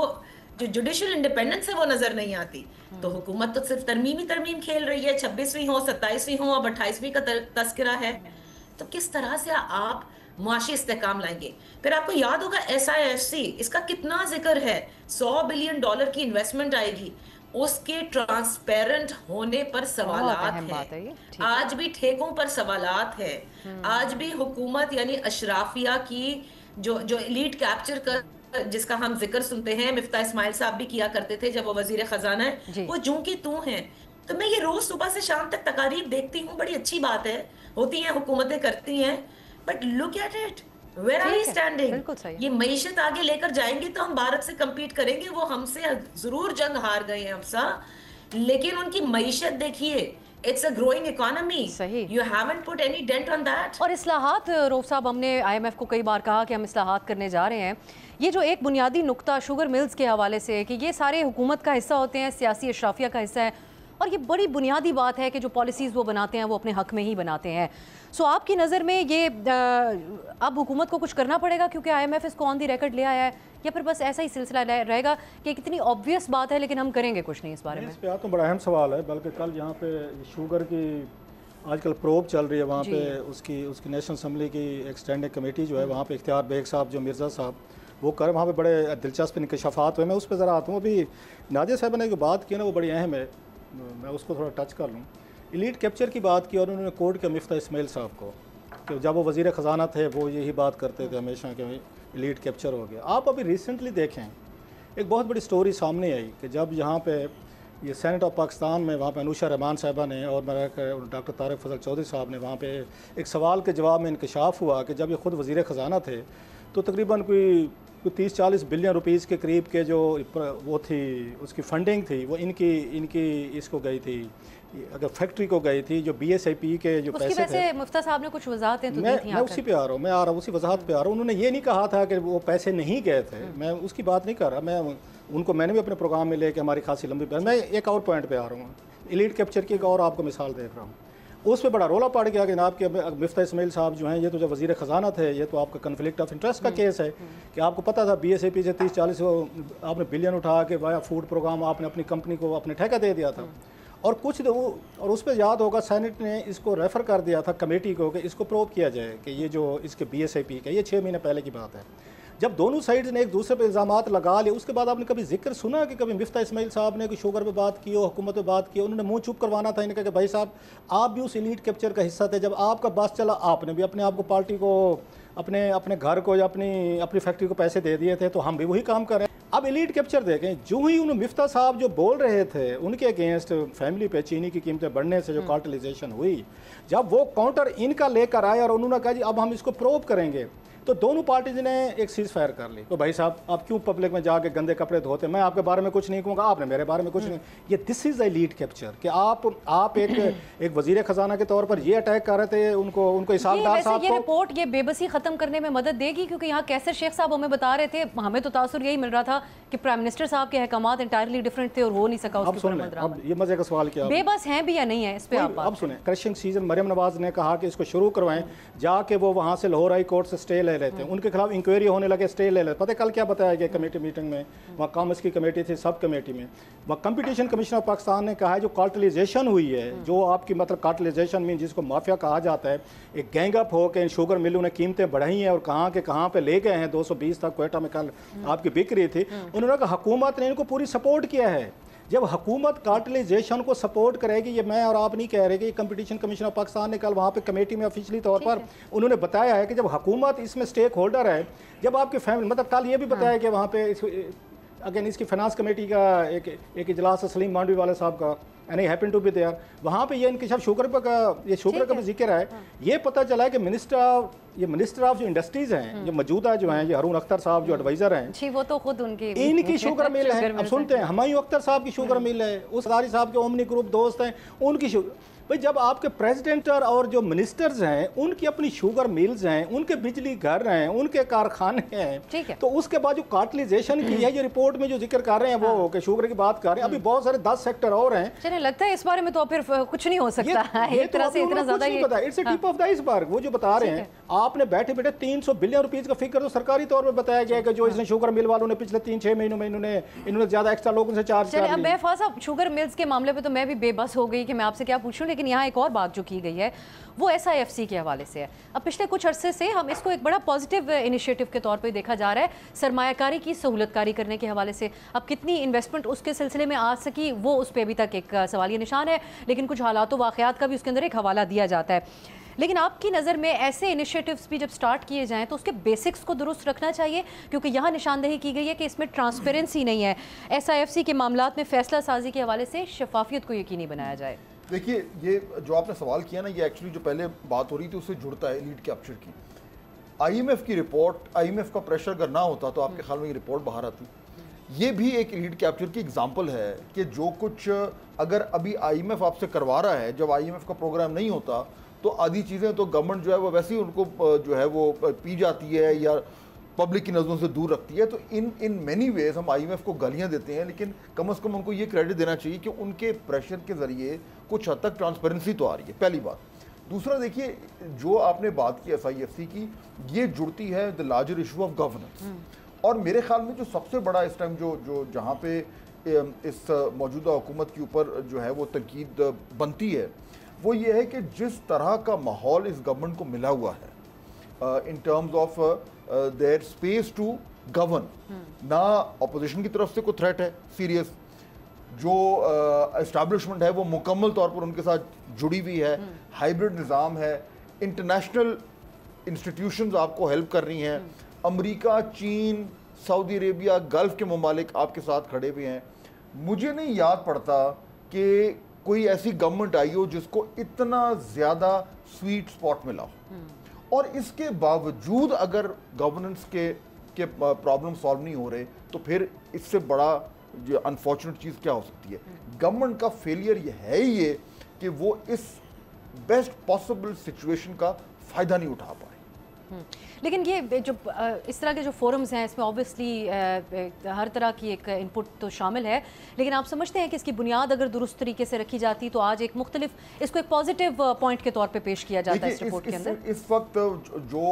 जुडिशियल इंडिपेंडेंस है वो नजर नहीं आती। तो हुकूमत तो सिर्फ तरमीम खेल रही है, 26वीं हो, 27वीं हो, अब 28वीं का तस्करा है। तो किस तरह से आप मुआशी इस्तेहकाम लाएंगे? फिर आपको याद होगा SIFC, इसका कितना जिक्र है, $100 बिलियन की इन्वेस्टमेंट आएगी, उसके ट्रांसपेरेंट होने पर सवालात हैं। आज भी ठेकों पर सवालात है। आज भी हुकूमत यानी अशराफिया की जो एलीट कैप्चर कर जिसका हम जिक्र सुनते हैं, मिफ्ता इस्माइल साहब भी किया करते थे जब वो वजीर खजाना है, वो जूं की तू हैं। तो मैं ये रोज सुबह से शाम तक तकारीब देखती हूँ, बड़ी अच्छी बात है, होती हैं, हुकूमतें करती हैं, but look at it, where are we standing? ये मईशत आगे लेकर जाएंगे तो हम भारत से कम्पीट करेंगे। वो हमसे जरूर जंग हार गए हैं अफसा, लेकिन उनकी मईशत देखिए, it's a growing economy, you haven't put any dent on that. और इस्लाहात, रऊफ साहब, हमने IMF को कई बार कहा कि हम इस्लाहात करने जा रहे हैं। ये जो एक बुनियादी नुक्ता शुगर मिल्स के हवाले से है कि ये सारे हुकूमत का हिस्सा होते हैं, सियासी अशराफिया का हिस्सा है, और ये बड़ी बुनियादी बात है कि जो पॉलिसीज़ वो बनाते हैं वो अपने हक में ही बनाते हैं। सो आपकी नज़र में ये अब हुकूमत को कुछ करना पड़ेगा क्योंकि IMF इसको ऑन दी रिकॉर्ड ले आया है, या फिर बस ऐसा ही सिलसिला रहेगा कि कितनी ऑब्वियस बात है लेकिन हम करेंगे कुछ नहीं इस बारे में? इस पे तो बड़ा अहम सवाल है। बल्कि कल यहाँ पे शुगर की आजकल प्रोब चल रही है, वहाँ पे उसकी नेशनल असम्बली की एक स्टैंडिंग कमेटी जो है, वहाँ पे इख्तियार बेग साहब, जो मिर्ज़ा साहब, वो कर वहाँ पे बड़े दिलचस्प इंकशाफात हुए। मैं उस पर ज़रा आता हूँ। अभी नादिया साहब ने जो बात की ना वो बड़ी अहम है, मैं उसको थोड़ा टच कर लूँ। एलीट कैप्चर की बात की और उन्होंने कोर्ट के मिफ्ता इस्माइल साहब को, कि जब वो वज़ीर ख़जाना थे वो यही बात करते थे हमेशा कि एलीट कैप्चर हो गया। आप अभी रिसेंटली देखें, एक बहुत बड़ी स्टोरी सामने आई कि जब यहाँ पे ये सेनेट ऑफ पाकिस्तान में वहाँ पे अनुशा रहमान साहिबा ने और मेरा डॉक्टर तारिक फजल चौधरी साहब ने वहाँ पे एक सवाल के जवाब में इंकशाफ हुआ कि जब ये ख़ुद वज़ीर ख़जाना थे तो तकरीबन कोई 30-40 बिलियन रुपीज़ के करीब के जो वो थी उसकी फंडिंग थी वो इनकी इसको गई थी, अगर फैक्ट्री को गई थी, जो BSIP के जो पैसे थे। मुफ्ता साहब ने कुछ वजाहतें तो दी थी। मैं उसी पे आ रहा हूँ, उसी वजाहत पे आ रहा हूँ। उन्होंने ये नहीं कहा था कि वो पैसे नहीं गए थे, मैं उसकी बात नहीं कर रहा। मैंने भी अपने प्रोग्राम में लेके हमारी खासी लंबी मैं एक और पॉइंट पे आ रहा हूँ, एलीट कैप्चर की एक और आपको मिसाल देख रहा हूँ। उस पर बड़ा रोला पड़ गया कि जनाब के मिफ्ता इस्माइल साहब जो हैं, ये तो जब वज़ीर ख़जाना थे, ये तो आपका कन्फ्लिक्ट ऑफ इंटरेस्ट का केस है कि आपको पता था BSIP से 30-40 आपने बिलियन उठा के वाया फूड प्रोग्राम आपने अपनी कंपनी को अपने ठेका दे दिया था। और और उस पर याद होगा सेनेट ने इसको रेफ़र कर दिया था कमेटी को कि इसको प्रोब किया जाए कि ये जो इसके BSIP का, ये 6 महीने पहले की बात है। जब दोनों साइड्स ने एक दूसरे पे इल्ज़ामात लगा लिए, उसके बाद आपने कभी जिक्र सुना कि कभी मिफ्ता इस्माइल साहब ने कोई शुगर पे बात की हो, हुकूमत पे बात की? उन्होंने मुंह चुप करवाना था इनका कि भाई साहब आप भी उस एलीट कैप्चर का हिस्सा थे, जब आपका बस चला आपने भी अपने आप को, पार्टी को, अपने घर को या अपनी फैक्ट्री को पैसे दे दिए थे, तो हम भी वही काम कर रहे हैं। अब एलीट कैप्चर देखें, जो ही उन्होंने मिफ्ता साहब जो बोल रहे थे उनके अगेंस्ट फैमिली पे चीनी की कीमतें बढ़ने से जो कार्टेलाइजेशन हुई, जब वो काउंटर इनका लेकर आए और उन्होंने कहा जी अब हम इसको प्रोब करेंगे, तो दोनों पार्टीज ने एक सीज फायर कर ली। तो भाई साहब आप क्यों पब्लिक में जाके गंदे कपड़े धोते, मैं आपके बारे में कुछ नहीं कहूँगा, आपने मेरे बारे में कुछ नहीं। ये दिस इज़ एलीट कैप्चर कि आप एक वजीर खजाना के तौर पर ये अटैक कर रहे थे उनको इसाकदार साहब को। ये रिपोर्ट ये बेबसी खत्म करने में मदद देगी, क्योंकि यहाँ कैसर शेख साहब हमें बता रहे थे, हमें तो तासुर यही मिल रहा था कि प्राइम मिनिस्टर साहब के अहकामात इंटायरली डिफरेंट थे और हो नहीं सका। अब ये मजे का सवाल क्या, बेबस हैं भी या नहीं है इस पे आप अब सुने। क्रशिंग सीजन मरियम नवाज ने कहा कि इसको शुरू करवाएं, जाके वो वहाँ से लाहौर हाई कोर्ट से स्टे ले लेते हैं, उनके खिलाफ इंक्वायरी होने लगे, स्टे ले लेते। पता है कल क्या बताया गया कमेटी मीटिंग में, वहाँ कॉमर्स की कमेटी थी, सब कमेटी में वहाँ कंपटीशन कमिश्नर ऑफ पाकिस्तान ने कहा है जो कार्टेलाइजेशन हुई है, जो आपकी मतलब कार्टेलाइजेशन में जिसको माफिया कहा जाता है, एक गैंगअप हो के इन शुगर मिलों ने कीमतें बढ़ाई हैं और कहाँ के कहाँ पे ले गए हैं, 220 तक क्वेटा में कल आपकी बिक रही थी। उन्होंने कहा हुकूमत ने इनको पूरी सपोर्ट किया है। जब हुकूमत कार्टेलाइजेशन को सपोर्ट करेगी, ये मैं और आप नहीं कह रहे कि कंपटीशन कमिश्नर ऑफ पाकिस्तान ने कल वहाँ पे कमेटी में ऑफिशियली तौर पर उन्होंने बताया है कि जब हुकूमत इसमें स्टेक होल्डर है, जब आपकी फैमिली मतलब कल ये भी बताया कि वहाँ पे अगेन इसकी फाइनेंस कमेटी का एक इजलास सलीम मांडवी वाले साहब का, and I happen to be there, वहाँ पे ये इनके शुगर का भी जिक्र है। ये पता चला है कि मिनिस्टर ऑफ जो इंडस्ट्रीज हैं, जो मौजूदा जो हैं, ये हारून अख्तर साहब जो एडवाइजर हैं, वो तो खुद इनकी शुगर मिल है। अब सुनते हैं, हुमायूं अख्तर साहब की शुगर मिल है, उस अदारी साहब के ओमनी ग्रुप दोस्त हैं, उनकी शुगर। भाई जब आपके प्रेसिडेंट और जो मिनिस्टर्स हैं उनकी अपनी शुगर मिल्स हैं, उनके बिजली घर हैं, उनके कारखाने हैं, तो उसके बाद जो कार्टेलाइजेशन की है, ये रिपोर्ट में जो जिक्र कर रहे हैं वो कि शुगर की बात कर रहे हैं, अभी बहुत सारे 10 सेक्टर और हैं। चलिए लगता है इस बारे में तो फिर कुछ नहीं हो सकता है, एक तरह से इतना ज्यादा ये its tip of the iceberg. वो जो बता रहे हैं, आपने बैठे बैठे 300 बिलियन रुपीज का फिगर तो सरकारी तौर पर बताया गया कि जो इसने शुगर मिल वालों ने पिछले 3-6 महीनों में इन्होंने ज्यादा एक्स्ट्रा लोगों से चार्ज किया। अब मैं फासा शुगर मिल्स के मामले पे तो मैं भी बेबस हो गई कि मैं आपसे क्या पूछूं, लेकिन यहाँ एक और बात जो की गई है वो SIFC के हवाले से है। अब पिछले कुछ अरसे से हम इसको एक बड़ा पॉजिटिव इनिशिएटिव के तौर पे देखा जा रहा है, सरमायाकारी की सहूलतकारी करने के हवाले से। अब कितनी इन्वेस्टमेंट उसके सिलसिले में आ सकी वो उस पर अभी तक एक सवालिया निशान है, लेकिन कुछ हालात व वाक़यात का भी उसके अंदर एक हवाला दिया जाता है। लेकिन आपकी नज़र में ऐसे इनिशिएटिव्स भी जब स्टार्ट किए जाएँ तो उसके बेसिक्स को दुरुस्त रखना चाहिए, क्योंकि यहाँ निशानदेही की गई है कि इसमें ट्रांसपेरेंसी नहीं है। SIFC के मामलात में फ़ैसला साजी के हवाले से शफाफियत को यकीनी बनाया जाए। देखिए, ये जो आपने सवाल किया ना, ये एक्चुअली जो पहले बात हो रही थी उससे जुड़ता है एलीट कैप्चर की। IMF की रिपोर्ट, IMF का प्रेशर अगर ना होता तो आपके ख्याल में ये रिपोर्ट बाहर आती? ये भी एक एलीट कैप्चर की एग्जांपल है कि जो कुछ अगर अभी IMF आपसे करवा रहा है, जब IMF का प्रोग्राम नहीं होता तो आधी चीज़ें तो गवर्नमेंट जो है वो वैसे ही उनको जो है वो पी जाती है या पब्लिक की नज़रों से दूर रखती है। तो इन मैनी वेज हम IMF को गालियाँ देते हैं, लेकिन कम से कम उनको ये क्रेडिट देना चाहिए कि उनके प्रेशर के ज़रिए कुछ हद तक ट्रांसपेरेंसी तो आ रही है, पहली बात। दूसरा, देखिए जो आपने बात की SIFC की, ये जुड़ती है the larger issue of governance. और मेरे ख्याल में जो सबसे बड़ा इस टाइम जो जहाँ पे इस मौजूदा हुकूमत के ऊपर जो है वो तनकीद बनती है, वो ये है कि जिस तरह का माहौल इस गवर्नमेंट को मिला हुआ है in terms of their space to govern, ना अपोजिशन की तरफ से कोई थ्रेट है सीरियस, जो एस्टैब्लिशमेंट है वो मुकम्मल तौर पर उनके साथ जुड़ी हुई है, हाइब्रिड निज़ाम है, इंटरनेशनल इंस्टीट्यूशंस आपको हेल्प कर रही हैं, अमेरिका, चीन, सऊदी अरेबिया, गल्फ़ के ममालिक आपके साथ खड़े हुए हैं। मुझे नहीं याद पड़ता कि कोई ऐसी गवर्नमेंट आई हो जिसको इतना ज़्यादा स्वीट स्पॉट मिला हो। और इसके बावजूद अगर गवर्नेंस के प्रॉब्लम सॉल्व नहीं हो रहे तो फिर इससे बड़ा जो अनफॉर्चुनेट चीज़ क्या हो सकती है? गवर्नमेंट का फेलियर ये है ही ये कि वो इस बेस्ट पॉसिबल सिचुएशन का फ़ायदा नहीं उठा पाए। लेकिन ये जो इस तरह के जो फोरम्स हैं इसमें ऑब्वियसली हर तरह की एक इनपुट तो शामिल है, लेकिन आप समझते हैं कि इसकी बुनियाद अगर दुरुस्त तरीके से रखी जाती तो आज एक मुख्तलिफ इसको एक पॉजिटिव पॉइंट के तौर पे पेश किया जाता है इस रिपोर्ट के अंदर? इस वक्त जो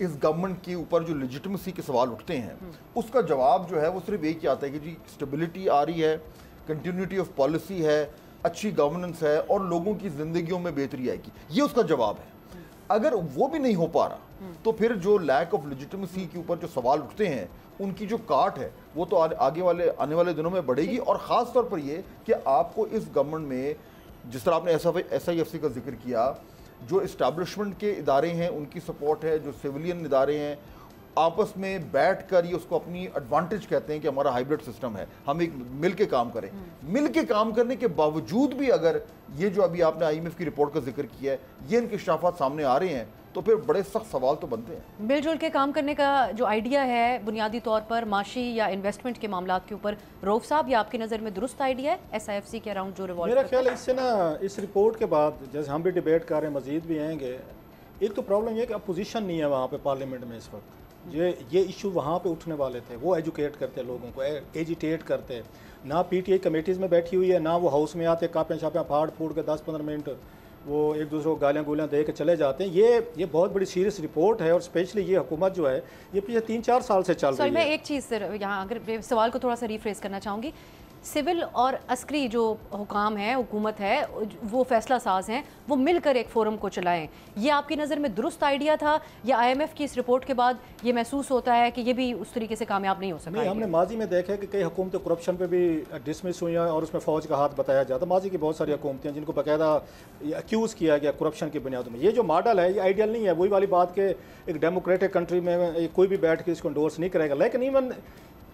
इस गवर्नमेंट के ऊपर जो लेजिटिमेसी के सवाल उठते हैं उसका जवाब जो है वो सिर्फ एक ही आता है कि जी स्टेबिलिटी आ रही है, कंटिन्यूटी ऑफ पॉलिसी है, अच्छी गवर्नेंस है और लोगों की जिंदगियों में बेहतरी आएगी, ये उसका जवाब है। अगर वो भी नहीं हो पा रहा तो फिर जो लैक ऑफ लेजिटिमेसी के ऊपर जो सवाल उठते हैं उनकी जो काट है वो तो आने वाले दिनों में बढ़ेगी। और ख़ास तौर पर ये कि आपको इस गवर्नमेंट में, जिस तरह आपने SIFC का जिक्र किया, जो इस्टेब्लिशमेंट के इदारे हैं उनकी सपोर्ट है, जो सिविलियन इदारे हैं आपस में बैठ कर ये उसको अपनी एडवांटेज कहते हैं कि हमारा हाइब्रिड सिस्टम है, हम एक मिल के काम करें। मिल के काम करने के बावजूद भी अगर ये जो अभी आपने IMF की रिपोर्ट का जिक्र किया है ये इंकशाफात सामने आ रहे हैं तो फिर बड़े सख्त सवाल तो बनते हैं। मिलजुल के काम करने का जो आइडिया है बुनियादी तौर पर माशी या इन्वेस्टमेंट के मामलात के ऊपर, रऊफ साहब, ये आपकी नज़र में दुरुस्त आइडिया है SIFC के अराउंड जो रिवॉल्व? मेरा ख्याल है इससे ना, इस रिपोर्ट के बाद जैसे हम भी डिबेट कर रहे हैं, मजीद भी आएंगे, एक तो प्रॉब्लम ये कि अपोजिशन नहीं है वहाँ पे पार्लियामेंट में इस वक्त। ये इशू वहाँ पे उठने वाले थे, वो एजुकेट करते लोगों को, एजिटेट करते। ना PTI कमेटीज़ में बैठी हुई है, ना वो हाउस में आते कापियाँ शापियाँ फाड़ फूड़ के 10-15 मिनट वो एक दूसरे को गालियाँ गुलियाँ दे के चले जाते हैं। ये बहुत बड़ी सीरियस रिपोर्ट है और स्पेशली ये हुकूमत जो है ये पिछले 3-4 साल से चल रही है। मैं एक चीज़ यहाँ अगर सवाल को थोड़ा सा रिफ्रेस करना चाहूँगी, सिविल और अस्करी जो हुकाम है, हुकूमत है, वो फैसला साज हैं, वो मिलकर एक फोरम को चलाएं, ये आपकी नज़र में दुरुस्त आइडिया था या IMF की इस रिपोर्ट के बाद ये महसूस होता है कि ये भी उस तरीके से कामयाब नहीं हो सका? नहीं, हमने माजी में देखा है कि कई हुकूमतें करप्शन पे भी डिसमिस हुई हैं और उसमें फ़ौज का हाथ बताया जाता। माजी की बहुत सारी हुकूमतें हैं जिनको बाकायदा एक्यूज़ किया गया करप्शन की बुनियादों में। ये जो मॉडल है ये आइडियल नहीं है। वही वाली बात के एक डेमोक्रेटिक कंट्री में कोई भी बैठ के इसको इंडोर्स नहीं करेगा, लेकिन even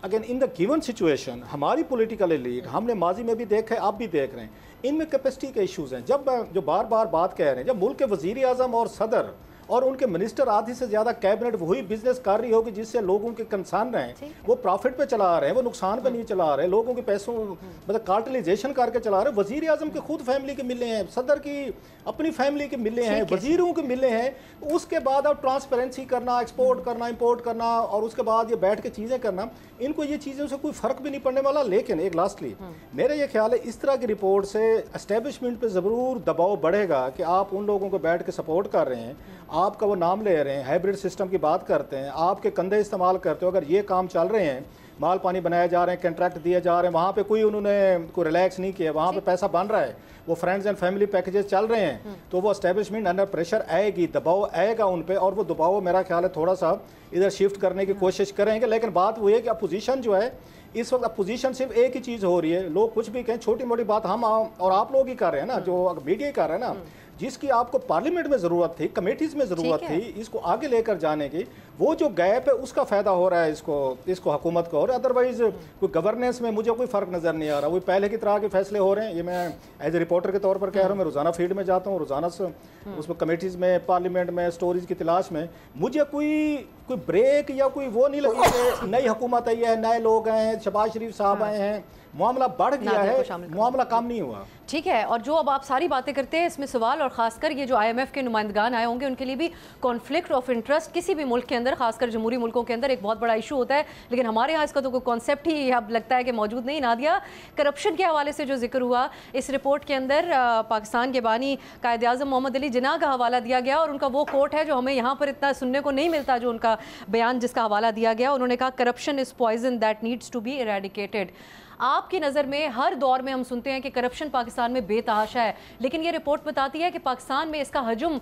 again in the given situation हमारी पॉलिटिकल एलीट, हमने माजी में भी देखा है, आप भी देख रहे हैं, इनमें कैपेसिटी के इश्यूज़ हैं। जब जो बार बार बात कह रहे हैं, जब मुल्क के वज़ीर आज़म और सदर और उनके मिनिस्टर आधी से ज़्यादा कैबिनेट वही बिजनेस कर रही होगी जिससे लोगों के कंसर्न हैं, वो प्रॉफिट पे चला रहे हैं, वो नुकसान पे नहीं चला रहे, लोगों के पैसों मतलब कार्टलाइजेशन करके चला रहे हैं। वज़ीर आज़म के खुद फैमिली के मिले हैं, सदर की अपनी फैमिली के मिले हैं, वज़ीरों के मिले हैं। उसके बाद अब ट्रांसपेरेंसी करना, एक्सपोर्ट करना, इंपोर्ट करना और उसके बाद ये बैठ के चीज़ें करना, इनको ये चीज़ों से कोई फ़र्क भी नहीं पड़ने वाला। लेकिन एक लास्टली मेरा ये ख्याल है इस तरह की रिपोर्ट से एस्टेब्लिशमेंट पे ज़रूर दबाव बढ़ेगा कि आप उन लोगों को बैठ के सपोर्ट कर रहे हैं, आपका वो नाम ले रहे हैं, हाइब्रिड सिस्टम की बात करते हैं, आपके कंधे इस्तेमाल करते हो, अगर ये काम चल रहे हैं, माल पानी बनाए जा रहे हैं, कंट्रैक्ट दिए जा रहे हैं, वहाँ पे कोई उन्होंने कोई रिलैक्स नहीं किया, वहाँ पे पैसा बन रहा है, वो फ्रेंड्स एंड फैमिली पैकेजेस चल रहे हैं, तो वो एस्टेब्लिशमेंट अंडर प्रेशर आएगी, दबाव आएगा उन पे और वो दबाव मेरा ख्याल है थोड़ा सा इधर शिफ्ट करने की कोशिश करेंगे। लेकिन बात वो है कि अपोजिशन जो है इस वक्त अपोजिशन सिर्फ एक ही चीज़ हो रही है, लोग कुछ भी कहें, छोटी मोटी बात हम और आप लोग ही कर रहे हैं ना, जो मीडिया कर रहे हैं ना, जिसकी आपको पार्लियामेंट में ज़रूरत थी, कमेटीज़ में ज़रूरत थी, इसको आगे लेकर जाने की, वो जो गैप है उसका फ़ायदा हो रहा है इसको हुकूमत को। और अदरवाइज़ कोई गवर्नेंस में मुझे कोई फ़र्क नज़र नहीं आ रहा, वही पहले की तरह के फैसले हो रहे हैं। ये मैं एज ए रिपोर्टर के तौर पर कह रहा हूँ, मैं रोज़ाना फील्ड में जाता हूँ, रोज़ाना उसमें कमेटीज़ में, पार्लियामेंट में स्टोरीज़ की तलाश में, मुझे कोई ब्रेक या कोई वो नहीं लगी कि नई हुकूमत आई है, नए लोग हैं, शहबाज शरीफ साहब आए हैं, मामला बढ़ गया है, मामला कम नहीं हुआ। ठीक है, और जो अब आप सारी बातें करते हैं इसमें सवाल, और खासकर ये जो IMF के नुमाइंदगान आए होंगे उनके लिए भी कॉन्फ्लिक्ट ऑफ इंटरेस्ट किसी भी मुल्क के अंदर, खासकर जमहूरी मुल्कों के अंदर, एक बहुत बड़ा इशू होता है। लेकिन हमारे यहाँ इसका तो कोई कॉन्सेप्ट ही अब लगता है कि मौजूद नहीं। नादिया, करप्शन के हवाले से जो जिक्र हुआ इस रिपोर्ट के अंदर, पाकिस्तान के बानी कायद-ए-आज़म मोहम्मद अली जिन्ना का हवाला दिया गया और उनका वो कोट है जो हमें यहाँ पर इतना सुनने को नहीं मिलता, जो उनका बयान जिसका हवाला दिया गया, उन्होंने कहा corruption is poison that needs to be eradicated. आपकी नज़र में हर दौर में हम सुनते हैं कि करप्शन पाकिस्तान में बेतहाशा है, लेकिन ये रिपोर्ट बताती है कि पाकिस्तान में इसका हजम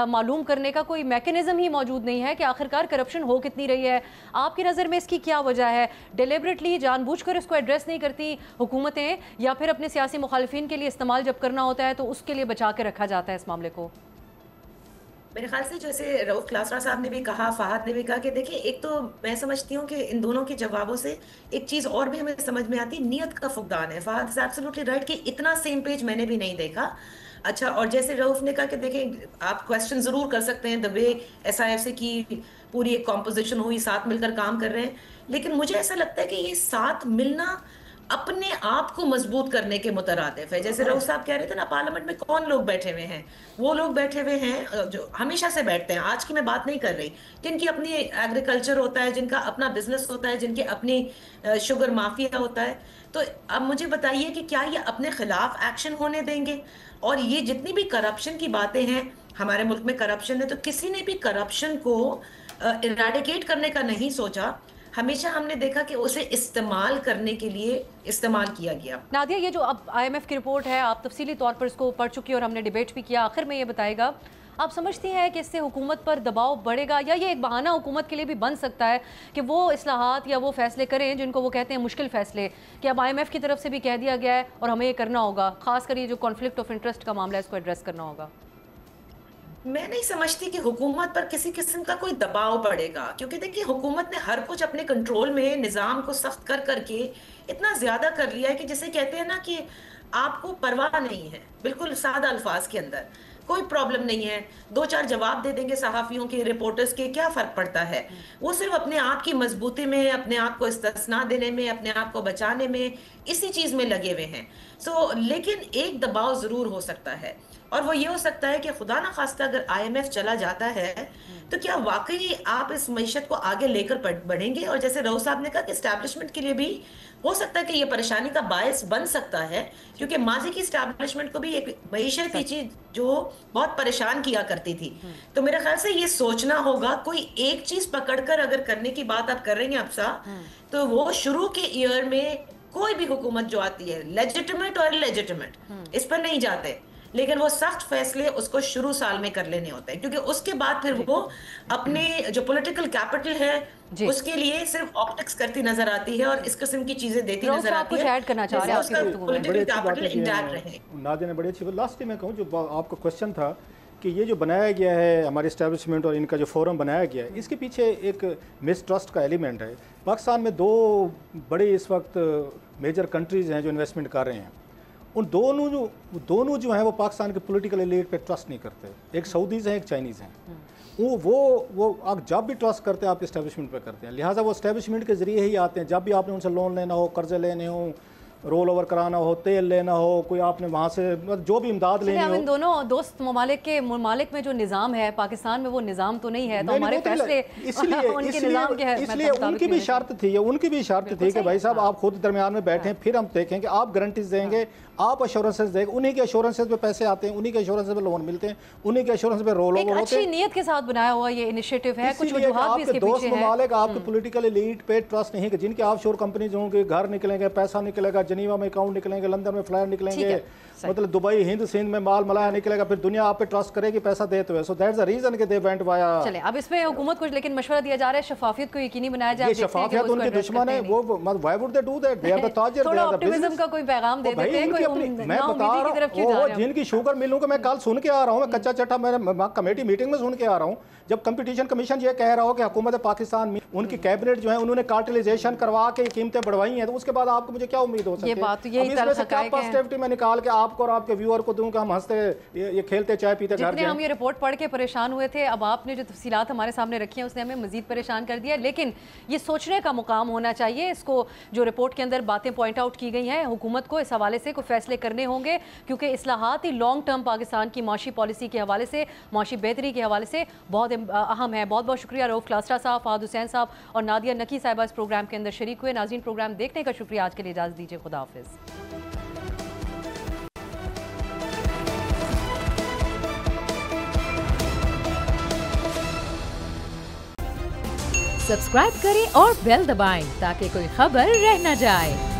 मालूम करने का कोई मैकेनिज़्म ही मौजूद नहीं है कि आखिरकार करप्शन हो कितनी रही है। आपकी नज़र में इसकी क्या वजह है? डिलिबरेटली जानबूझकर इसको एड्रेस नहीं करती हुकूमतें, या फिर अपने सियासी मुखालिफिन के लिए इस्तेमाल जब करना होता है तो उसके लिए बचा के रखा जाता है इस मामले को? मेरे ख्याल से जैसे रऊफ क्लासरा साहब ने भी कहा, फहद ने भी कहा कि देखिए, एक तो मैं समझती हूँ कि इन दोनों के जवाबों से एक चीज़ और भी हमें समझ में आती, नियत का फुकदान है। फहद इज एब्सोल्युटली राइट कि इतना सेम पेज मैंने भी नहीं देखा। अच्छा, और जैसे रऊफ ने कहा कि देखें आप क्वेश्चन जरूर कर सकते हैं द वे SIFC की पूरी एक कॉम्पोजिशन हुई, साथ मिलकर काम कर रहे हैं, लेकिन मुझे ऐसा लगता है कि ये साथ मिलना अपने आप को मजबूत करने के मुतरादिफ है। जैसे रऊफ साहब कह रहे थे ना, पार्लियामेंट में कौन लोग बैठे हुए हैं, वो लोग बैठे हुए हैं जो हमेशा से बैठते हैं, आज की मैं बात नहीं कर रही, जिनकी अपनी एग्रीकल्चर होता है, जिनका अपना बिजनेस होता है, जिनके अपनी शुगर माफिया होता है। तो अब मुझे बताइए कि क्या ये अपने खिलाफ एक्शन होने देंगे? और ये जितनी भी करप्शन की बातें हैं, हमारे मुल्क में करप्शन है, तो किसी ने भी करप्शन को इराडिकेट करने का नहीं सोचा। हमेशा हमने देखा कि उसे इस्तेमाल करने के लिए इस्तेमाल किया गया। नादिया, ये जो अब IMF की रिपोर्ट है, आप तफसीली तौर पर इसको पढ़ चुकी हैं और हमने डिबेट भी किया, आखिर में ये बताएगा, आप समझती हैं कि इससे हुकूमत पर दबाव बढ़ेगा, या ये एक बहाना हुकूमत के लिए भी बन सकता है कि वो इस्लाहात या वो फैसले करें जिनको वो कहते हैं मुश्किल फैसले, कि अब IMF की तरफ से भी कह दिया गया है और हमें ये करना होगा, खासकर ये जो कॉन्फ्लिक्ट ऑफ इंटरेस्ट का मामला है इसको एड्रेस करना होगा? मैं नहीं समझती कि हुकूमत पर किसी किस्म का कोई दबाव पड़ेगा, क्योंकि देखिए हुकूमत ने हर कुछ अपने कंट्रोल में निजाम को सख्त कर करके इतना ज्यादा कर लिया है कि जिसे कहते हैं ना कि आपको परवाह नहीं है, बिल्कुल सादा अल्फाज के अंदर कोई प्रॉब्लम नहीं है, 2-4 जवाब दे देंगे सहाफियों के, रिपोर्टर्स के, क्या फर्क पड़ता है। वो सिर्फ अपने आप की मजबूती में, अपने आप को इस्तिस्ना देने में, अपने आप को बचाने में, इसी चीज में लगे हुए हैं। लेकिन एक दबाव जरूर हो सकता है, और वो ये हो सकता है कि खुदा ना खास्ता अगर IMF चला जाता है तो क्या वाकई आप इस मईशत को आगे लेकर बढ़ेंगे? और जैसे रऊफ साहब ने कहा कि एस्टैब्लिशमेंट के लिए भी हो सकता है कि ये परेशानी का बायस बन सकता है, क्योंकि माजी की एस्टैब्लिशमेंट को भी एक मईशत की चीज जो बहुत परेशान किया करती थी। तो मेरे ख्याल से ये सोचना होगा, कोई एक चीज पकड़कर अगर करने की बात आप कर रही हैं अफसा, तो वो शुरू के ईयर में कोई भी हुकूमत जो आती है, लेजिटिमेट और इलेजिटिमेट, इस पर नहीं जाते, लेकिन वो सख्त फैसले उसको शुरू साल में कर लेने होते हैं, क्योंकि उसके बाद फिर वो अपने जो पॉलिटिकल कैपिटल है उसके लिए सिर्फ ऑप्टिक्स करती नजर आती है और इस किस्म की चीजें देती नजर आती है। ऐड करना चाह रहे हैं उसका पॉलिटिकल कैपिटल इंटैक्ट रहे। नादिया ने बड़ी अच्छी, लास्ट में कहूँ जो आपका क्वेश्चन था कि ये जो बनाया गया है हमारे इस्टेब्लिशमेंट और इनका जो फोरम बनाया गया है, इसके पीछे एक मिसट्रस्ट का एलिमेंट है। पाकिस्तान में 2 बड़े इस वक्त मेजर कंट्रीज़ हैं जो इन्वेस्टमेंट कर रहे हैं, उन दोनों जो हैं वो पाकिस्तान के पॉलिटिकल एलिट पे ट्रस्ट नहीं करते। एक सऊदीज़ हैं, एक चाइनीज़ हैं। वो आप जब भी ट्रस्ट करते हैं आप इस्टेब्लिशमेंट पे करते हैं, लिहाजा वो इस्टेब्लिशमेंट के ज़रिए ही आते हैं। जब भी आपने उनसे लोन लेना हो, कर्जे लेने हो, रोल ओवर कराना हो, तेल लेना हो, कोई आपने वहाँ से जो भी इमदाद लेनी हो। इन दोनों दोस्त ममालिक में जो निज़ाम है, पाकिस्तान में वो निज़ाम तो नहीं है, तो हमारे फैसले इसलिए उनकी भी शर्त थी कि भाई साहब आप खुद दरमियान में बैठे, फिर हम देखें कि आप गारंटीज देंगे, आप एश्योरेंसेस देंगे, उन्हीं के एश्योरेंसेस पे पैसे आते हैं, उन्हीं के एश्योरेंसेस पे लोन मिलते हैं, उन्हीं के एश्योरेंस पे रोल ओवर होते हैं। अच्छी नीयत के साथ बनाया हुआ ये इनिशिएटिव है, कुछ वजूहात भी इसके पीछे हैं। ममालिक आपके पॉलिटिकल एलीट पे ट्रस्ट नहीं, कि जिनके ऑफशोर कंपनीज होंगे, घर निकलेंगे, पैसा निकलेगा, जनीवा में अकाउंट निकलेंगे, लंदन में फ्लाइट निकलेंगे, मतलब दुबई हिंद सिंध में माल मलाया निकलेगा, फिर दुनिया आप पे ट्रस्ट करेगी पैसा देते हुए। सो दैट्स द रीजन कि दे वेंट वाया। चले अब इसमें हुकूमत कुछ लेकिन मशवरा दिया जा रहा है शफाफियत को यकीनी बनाया जाए। ये शफाफियत उनके दुश्मन है, वो why would they do that? They are the ताजिर, थोड़ा ऑप्टिमिज्म का कोई पैगाम दे देते हैं, कोई मैं बता रहा हूं जिनकी शुगर मिलों को मैं कल सुन के आ रहा हूं, मैं कच्चा चट्टा मैं कमेटी मीटिंग में सुन के आ रहा हूं, जब कंपटीशन कमीशन ये कह रहा हो कि हुकूमत पाकिस्तान में उनकी कैबिनेट जो है उन्होंने कार्टेलाइजेशन करवा के कीमतें बढ़वाई हैं, तो उसके बाद आपको मुझे क्या उम्मीद हो सकती है? ये बात तो यही तरह क्या पॉजिटिविटी मैं निकाल के आपको और आपके व्यूअर को दूं कि हम हंसते ये खेलते चाय पीते घर हम ये रिपोर्ट पढ़ के परेशान हुए थे, अब आपने जो तफसीलात हमारे सामने रखी हैं उसने हमें मजीद परेशान कर दिया। लेकिन ये सोचने का मुकाम होना चाहिए, इसको जो रिपोर्ट के अंदर बातें पॉइंट आउट की गई हैं, हुकूमत को इस हवाले से कोई फैसले करने होंगे, क्योंकि इस्लाहात ही लॉन्ग टर्म पाकिस्तान की माशी पॉलिसी के हवाले से, माशी बेहतरी के हवाले से बहुत अहम है। बहुत बहुत शुक्रिया रऊफ क्लास्ट्रा साहब, फहद हुसैन साहब और नादिया नकी साहिबा इस प्रोग्राम के अंदर शरीक हुए। नाज़रीन, प्रोग्राम देखने का शुक्रिया, आज के लिए इजाज़त दीजिए, खुदा हाफिज़। सब्सक्राइब करें और बेल दबाएं ताकि कोई खबर रह न जाए।